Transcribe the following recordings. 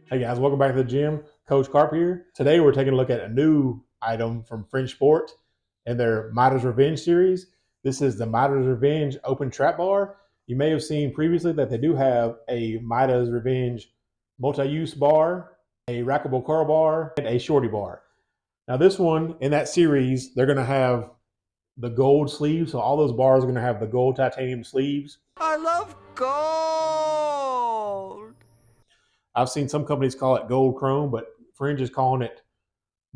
Hey guys, welcome back to the gym. Coach Carp here. Today we're taking a look at a new item from Fringe Sport in their Midas Revenge series. This is the Midas Revenge Open Trap Bar. You may have seen previously that they do have a Midas Revenge multi-use bar, a rackable curl bar, and a shorty bar. Now this one, in that series, they're going to have the gold sleeves. So all those bars are going to have the gold titanium sleeves. I love gold. I've seen some companies call it gold chrome, but Fringe is calling it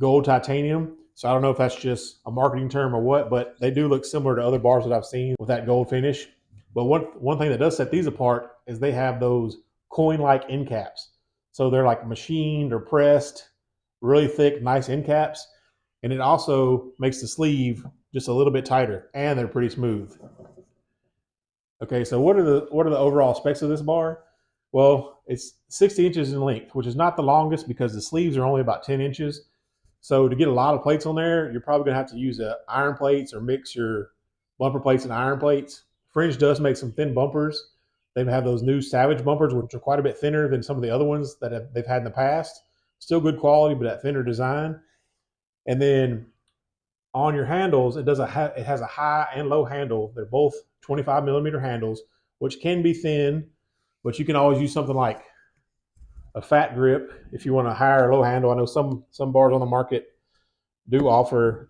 gold titanium. So I don't know if that's just a marketing term or what, but they do look similar to other bars that I've seen with that gold finish. But one thing that does set these apart is they have those coin-like end caps. So they're like machined or pressed, really thick, nice end caps. And it also makes the sleeve just a little bit tighter, and they're pretty smooth. Okay, so what are the overall specs of this bar? Well, it's 60 inches in length, which is not the longest because the sleeves are only about 10 inches. So to get a lot of plates on there, you're probably going to have to use iron plates or mix your bumper plates and iron plates. Fringe does make some thin bumpers. They have those new Savage bumpers, which are quite a bit thinner than some of the other ones that they've had in the past. Still good quality, but that thinner design. And then on your handles, it has a high and low handle. They're both 25 millimeter handles, which can be thin, but you can always use something like a fat grip if you want a higher or low handle. I know some bars on the market do offer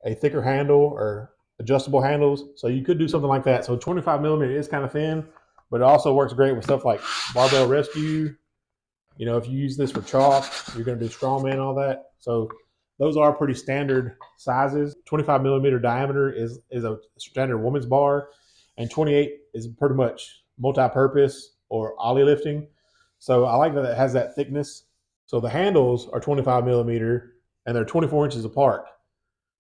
a thicker handle or adjustable handles, so you could do something like that. So 25 millimeter is kind of thin, but it also works great with stuff like Barbell Rescue. You know, if you use this for chalk, you're going to do strongman and all that. So those are pretty standard sizes. 25 millimeter diameter is a standard woman's bar, and 28 is pretty much multi-purpose or ollie lifting. So I like that it has that thickness. So the handles are 25 millimeter and they're 24 inches apart.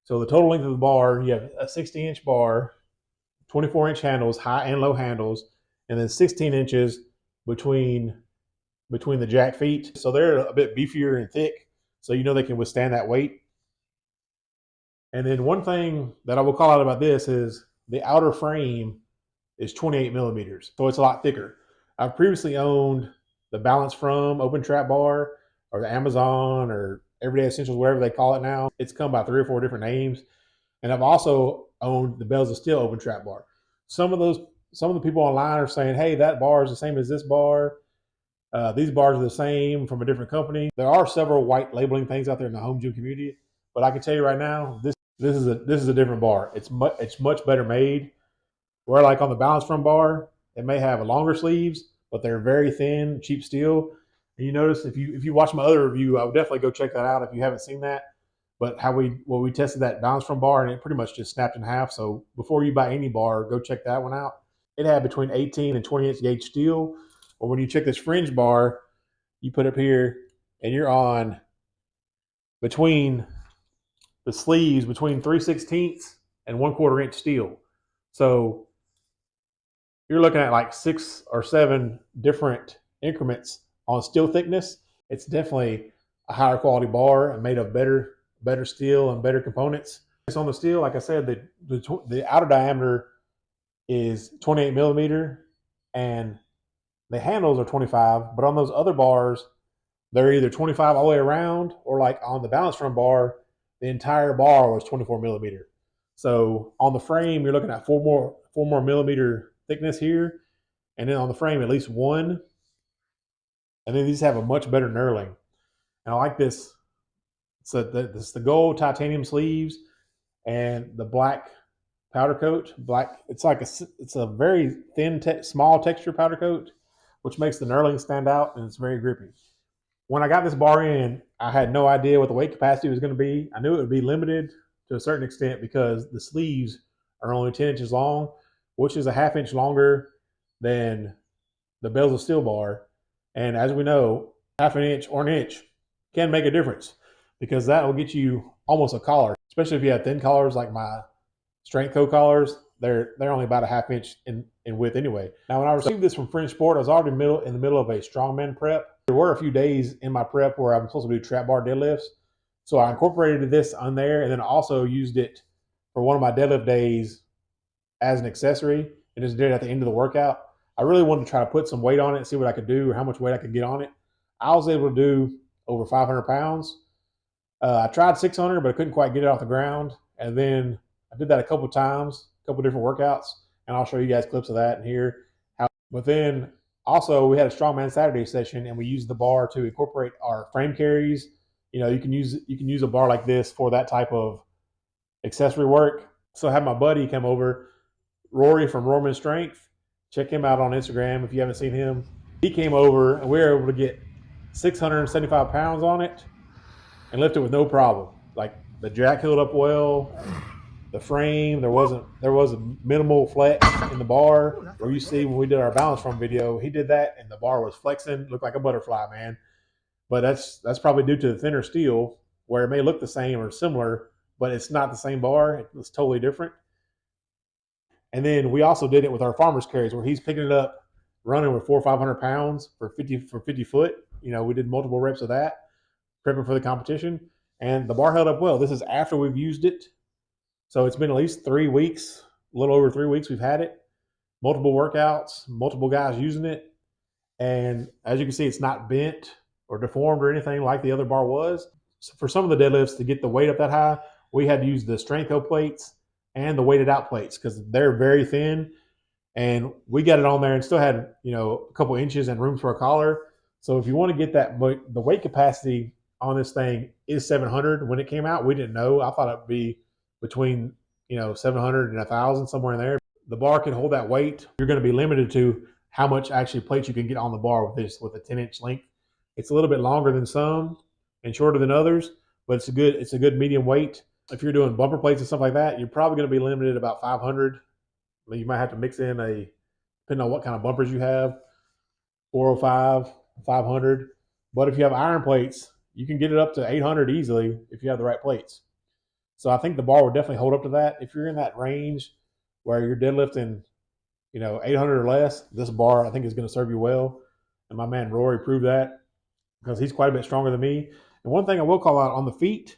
So the total length of the bar, you have a 60-inch bar, 24-inch handles, high and low handles, and then 16 inches between the jack feet. So they're a bit beefier and thick, so you know they can withstand that weight. And then one thing that I will call out about this is the outer frame is 28 millimeters, so it's a lot thicker. I've previously owned the Balance From Open Trap Bar or the Amazon or Everyday Essentials, whatever they call it now. It's come by 3 or 4 different names. And I've also owned the Bells of Steel Open Trap Bar. Some of the people online are saying, hey, that bar is the same as this bar. These bars are the same from a different company. There are several white labeling things out there in the home gym community, but I can tell you right now, this is a different bar. It's much better made. Where like on the Balance From bar, it may have longer sleeves, but they're very thin, cheap steel. And you notice if you watch my other review, I would definitely go check that out if you haven't seen that. But we tested that Balance From bar and it pretty much just snapped in half. So before you buy any bar, go check that one out. It had between 18 and 20-inch gauge steel. But when you check this Fringe bar, you put up here and you're on between the sleeves between 3/16 and 1/4 inch steel. So you're looking at like 6 or 7 different increments on steel thickness. It's definitely a higher quality bar and made of better steel and better components. It's on the steel, like I said, the outer diameter is 28 millimeter and the handles are 25, but on those other bars, they're either 25 all the way around or like on the Balance From bar, the entire bar was 24 millimeter. So on the frame, you're looking at four more millimeter thickness here, and then on the frame at least 1. And then these have a much better knurling. And I like this. It's the gold titanium sleeves and the black powder coat. Black. It's a very thin, small texture powder coat, which makes the knurling stand out, and it's very grippy. When I got this bar in, I had no idea what the weight capacity was going to be. I knew it would be limited to a certain extent because the sleeves are only 10 inches long, which is a ½ inch longer than the Bells of Steel bar. And as we know, ½ an inch or an inch can make a difference because that will get you almost a collar, especially if you have thin collars like my Strength Co collars. They're only about a ½ inch in width anyway. Now, when I received this from Fringe Sport, I was already in the middle of a strongman prep. There were a few days in my prep where I'm supposed to do trap bar deadlifts. So I incorporated this on there and then also used it for one of my deadlift days as an accessory and just did it at the end of the workout. I really wanted to try to put some weight on it and see what I could do or how much weight I could get on it. I was able to do over 500 pounds. I tried 600, but I couldn't quite get it off the ground. And then I did that a couple of times, a couple of different workouts, and I'll show you guys clips of that in here. But then also we had a Strongman Saturday session, and we used the bar to incorporate our frame carries. You know, you can use a bar like this for that type of accessory work. So I had my buddy come over, Rory from Roman Strength. Check him out on Instagram if you haven't seen him. He came over, and we were able to get 675 pounds on it and lift it with no problem. Like the jack held up well, the frame, there was a minimal flex in the bar. Where you see when we did our balance from video, he did that and the bar was flexing, looked like a butterfly, man. But that's probably due to the thinner steel, where it may look the same or similar, but it's not the same bar. It's totally different. And then we also did it with our farmer's carries, where he's picking it up, running with 400 or 500 pounds for 50 foot. You know, we did multiple reps of that, prepping for the competition, and the bar held up well. This is after we've used it. So it's been at least 3 weeks, a little over 3 weeks we've had it. Multiple workouts, multiple guys using it. And as you can see, it's not bent or deformed or anything like the other bar was. So for some of the deadlifts, to get the weight up that high, we had to use the Strength plates and the weighted out plates because they're very thin. And we got it on there and still had, you know, a couple inches and room for a collar. So if you want to get that, the weight capacity on this thing is 700. When it came out, we didn't know. I thought it'd be between, you know, 700 and 1,000, somewhere in there. The bar can hold that weight. You're going to be limited to how much actually plates you can get on the bar with this, with a 10-inch length. It's a little bit longer than some and shorter than others, but it's a good medium weight. If you're doing bumper plates and stuff like that, you're probably going to be limited about 500. You might have to mix in depending on what kind of bumpers you have, 405, 500. But if you have iron plates, you can get it up to 800 easily if you have the right plates. So I think the bar would definitely hold up to that. If you're in that range where you're deadlifting, you know, 800 or less, this bar I think is going to serve you well. And my man Rory proved that because he's quite a bit stronger than me. And one thing I will call out on the feet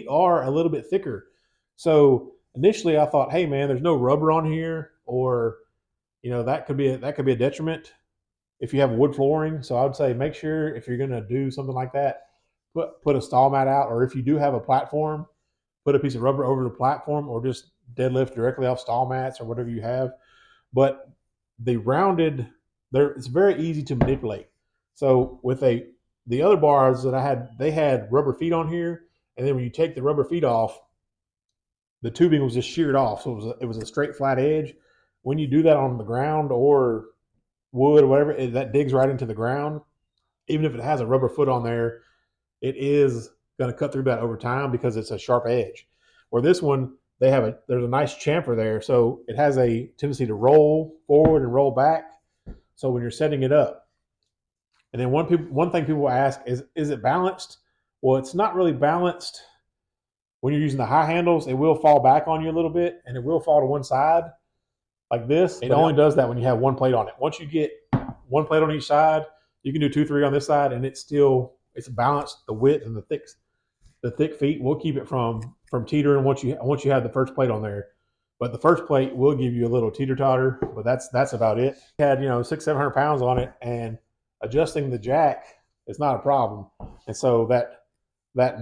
are a little bit thicker. So initially I thought, hey man, there's no rubber on here, or you know, that could be a detriment if you have wood flooring. So I would say make sure if you're going to do something like that, put a stall mat out, or if you do have a platform, put a piece of rubber over the platform, or just deadlift directly off stall mats or whatever you have. But the rounded, it's very easy to manipulate. So with the other bars that I had, they had rubber feet on here, and then when you take the rubber feet off, the tubing was just sheared off, so it was a straight flat edge. When you do that on the ground or wood or whatever, that digs right into the ground. Even if it has a rubber foot on there, it is going to cut through that over time because it's a sharp edge. Where this one, there's a nice chamfer there, so it has a tendency to roll forward and roll back. So when you're setting it up, and then one thing people ask is it balanced? Well, it's not really balanced. When you're using the high handles, it will fall back on you a little bit, and it will fall to one side like this. It only does that when you have one plate on it. Once you get one plate on each side, you can do 2, 3 on this side, and it's balanced. The width and the thick feet will keep it from teetering once you have the first plate on there. But the first plate will give you a little teeter totter, but that's about it. It had 600-700 pounds on it, and adjusting the jack is not a problem. And so that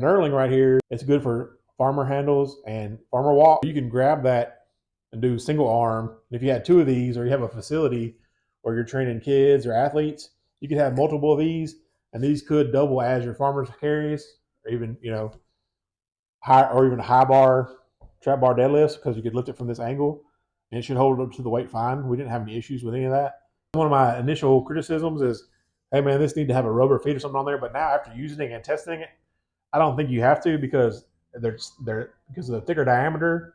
knurling right here, it's good for farmer handles and farmer walk. You can grab that and do single arm. And if you had 2 of these, or you have a facility where you're training kids or athletes, you could have multiple of these, and these could double as your farmer's carries, or even high bar trap bar deadlifts, because you could lift it from this angle and it should hold it up to the weight fine. We didn't have any issues with any of that. One of my initial criticisms is, hey man, this need to have a rubber feet or something on there. But now after using it and testing it, I don't think you have to, because because of the thicker diameter,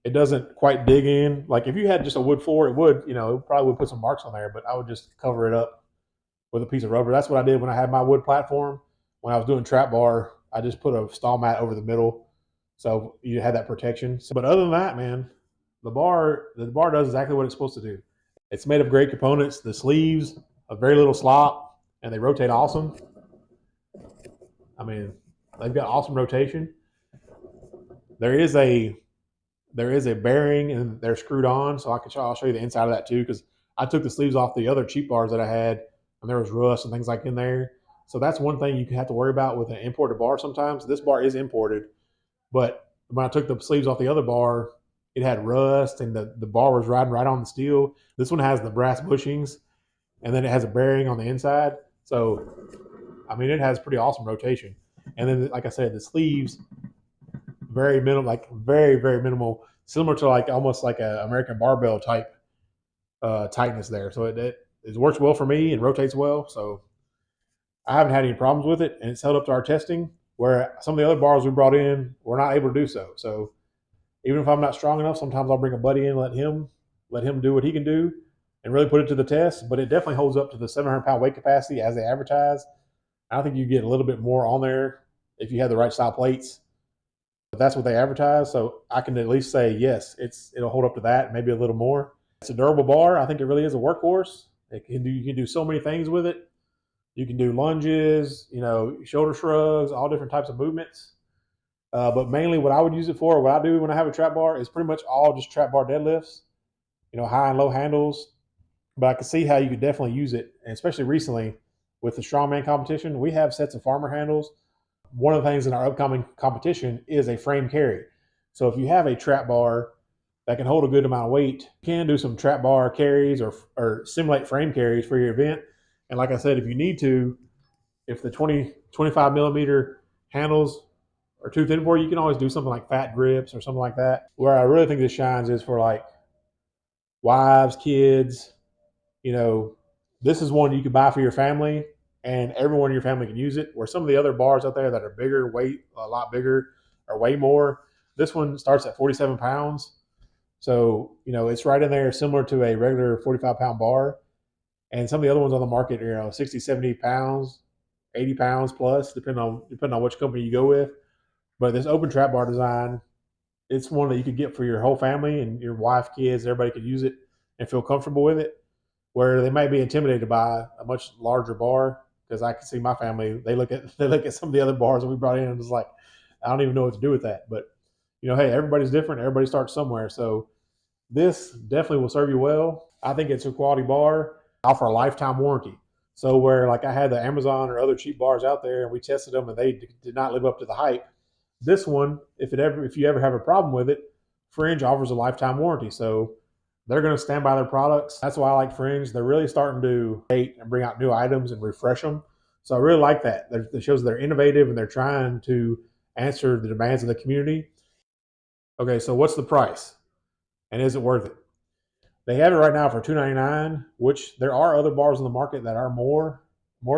it doesn't quite dig in. Like if you had just a wood floor, it probably would put some marks on there, but I would just cover it up with a piece of rubber. That's what I did when I had my wood platform. When I was doing trap bar, I just put a stall mat over the middle, so you had that protection. But other than that, man, the bar does exactly what it's supposed to do. It's made of great components. The sleeves, a very little slop, and they rotate awesome. I mean, they've got awesome rotation. There is a bearing, and they're screwed on, so I'll show you the inside of that too, because I took the sleeves off the other cheap bars that I had, and there was rust and things like in there. So that's one thing you can have to worry about with an imported bar sometimes. This bar is imported, but when I took the sleeves off the other bar, it had rust and the bar was riding right on the steel. This one has the brass bushings, and then it has a bearing on the inside. So, I mean, it has pretty awesome rotation. And then, like I said, the sleeves, very minimal, like very, very minimal, similar to like almost like an American barbell type tightness there. So it works well for me and rotates well. So I haven't had any problems with it, and it's held up to our testing. Where some of the other bars we brought in were not able to do so. So even if I'm not strong enough, sometimes I'll bring a buddy in, let him do what he can do, and really put it to the test. But it definitely holds up to the 700-pound weight capacity as they advertise. I think you get a little bit more on there if you have the right style plates. But that's what they advertise, so I can at least say yes, it'll hold up to that, maybe a little more. It's a durable bar. I think it really is a workhorse. You can do so many things with it. You can do lunges, shoulder shrugs, all different types of movements. But mainly what I would use it for, what I do when I have a trap bar, is pretty much all just trap bar deadlifts, high and low handles. But I can see how you could definitely use it, and especially recently with the strongman competition, we have sets of farmer handles. One of the things in our upcoming competition is a frame carry. So if you have a trap bar that can hold a good amount of weight, you can do some trap bar carries or simulate frame carries for your event. And like I said, if you need to, if the 25 millimeter handles are too thin for you, you can always do something like fat grips or something like that. Where I really think this shines is for like wives, kids. This is one you can buy for your family, and everyone in your family can use it. Where some of the other bars out there that are bigger, weight a lot bigger, or way more, this one starts at 47 pounds. So, it's right in there, similar to a regular 45-pound bar. And some of the other ones on the market are 60, 70 pounds, 80 pounds plus, depending on which company you go with. But this open trap bar design, it's one that you could get for your whole family and your wife, kids, everybody could use it and feel comfortable with it. Where they might be intimidated by a much larger bar, because I can see my family, they look at some of the other bars that we brought in and it's like, I don't even know what to do with that. But hey, everybody's different. Everybody starts somewhere. So this definitely will serve you well. I think it's a quality bar. I offer a lifetime warranty. So where like I had the Amazon or other cheap bars out there and we tested them and they did not live up to the hype. This one, if you ever have a problem with it, Fringe offers a lifetime warranty. So they're going to stand by their products. That's why I like Fringe. They're really starting to innovate and bring out new items and refresh them. So I really like that. It shows they're innovative and they're trying to answer the demands of the community. Okay, so what's the price? And is it worth it? They have it right now for $299, which there are other bars on the market that are more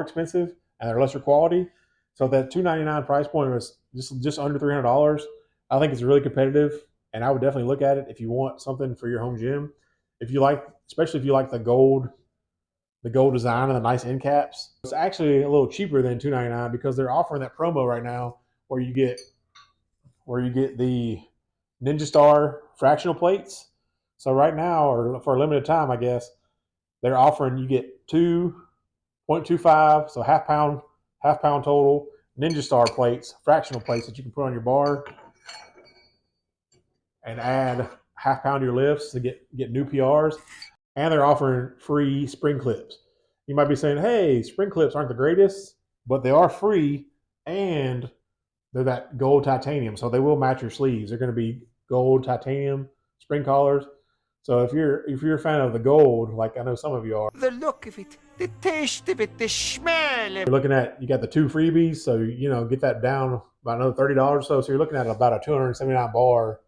expensive and they're lesser quality. So that $299 price point was just under $300. I think it's really competitive, and I would definitely look at it if you want something for your home gym. Especially if you like the gold design and the nice end caps. It's actually a little cheaper than $299 because they're offering that promo right now where you get the Ninja Star fractional plates. So right now, or for a limited time, I guess, they're offering you get 2.25, so half pound total Ninja Star plates, fractional plates that you can put on your bar and add half pound to your lifts to get new PRs. And they're offering free spring clips. You might be saying, hey, spring clips aren't the greatest, but they are free and they're that gold titanium. So they will match your sleeves. They're going to be gold titanium spring collars. So if you're a fan of the gold, like I know some of you are, the look of it, the taste of it, the smell of it. You're looking at, you got the 2 freebies, so get that down by another $30 or so. So you're looking at about a $279 bar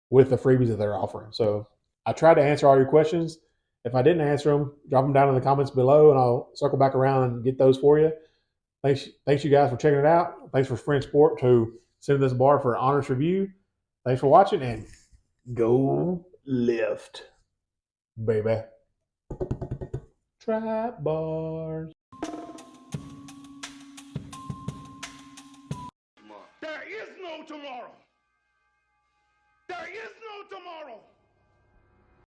with the freebies that they're offering. So I tried to answer all your questions. If I didn't answer them, drop them down in the comments below, and I'll circle back around and get those for you. Thanks you guys for checking it out. Thanks for Fringe Sport to send this bar for an honest review. Thanks for watching, and go lift, baby. Trap bars. There is no tomorrow. There is no tomorrow.